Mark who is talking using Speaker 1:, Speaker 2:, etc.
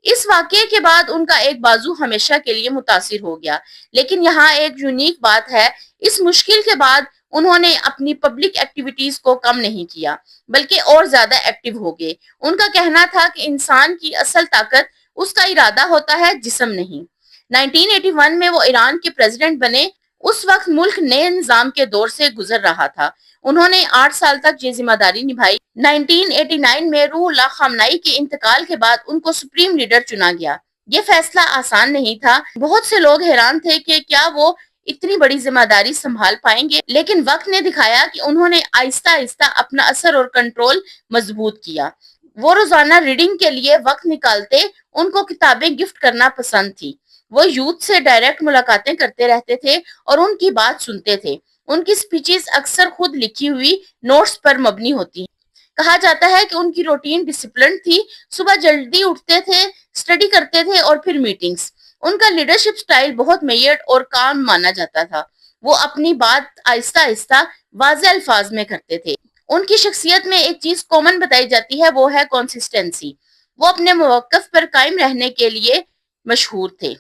Speaker 1: اس واقعے کے بعد ان کا ایک بازو ہمیشہ کے لیے متاثر ہو گیا، لیکن یہاں ایک یونیک بات ہے، اس مشکل کے بعد انہوں نے اپنی پبلک ایکٹیویٹیز کو کم نہیں کیا بلکہ اور زیادہ ایکٹیو ہو گئے۔ ان کا کہنا تھا کہ انسان کی اصل طاقت اس کا ارادہ ہوتا ہے، جسم نہیں۔ 1981 میں وہ ایران کے پریزیڈنٹ بنے۔ اس وقت ملک نئے نظام کے دور سے گزر رہا تھا۔ انہوں نے 8 سال تک یہ ذمہ داری نبھائی۔ 1989 میں روح اللہ خامنائی کے انتقال کے بعد ان کو سپریم لیڈر چنا گیا۔ یہ فیصلہ آسان نہیں تھا۔ بہت سے لوگ حیران تھے کہ کیا وہ اتنی بڑی ذمہ داری سنبھال پائیں گے، لیکن وقت نے دکھایا کہ انہوں نے آہستہ آہستہ اپنا اثر اور کنٹرول مضبوط کیا۔ وہ روزانہ ریڈنگ کے لیے وقت نکالتے، ان کو کتابیں گفٹ کرنا پسند تھی۔ وہ یوتھ سے ڈائریکٹ ملاقاتیں کرتے رہتے تھے اور ان کی بات سنتے تھے۔ ان کی سپیچز اکثر خود لکھی ہوئی نوٹس پر مبنی ہوتی ہیں۔ کہا جاتا ہے کہ ان کی روٹین ڈسپلن تھی، صبح جلدی اٹھتے تھے، اسٹڈی کرتے تھے اور پھر میٹنگز۔ ان کا لیڈرشپ سٹائل بہت میئرڈ اور کام مانا جاتا تھا۔ وہ اپنی بات آہستہ آہستہ واضح الفاظ میں کرتے تھے۔ ان کی شخصیت میں ایک چیز کامن بتائی جاتی ہے، وہ ہے کنسسٹنسی۔ وہ اپنے موقف پر قائم رہنے کے لیے مشہور تھے۔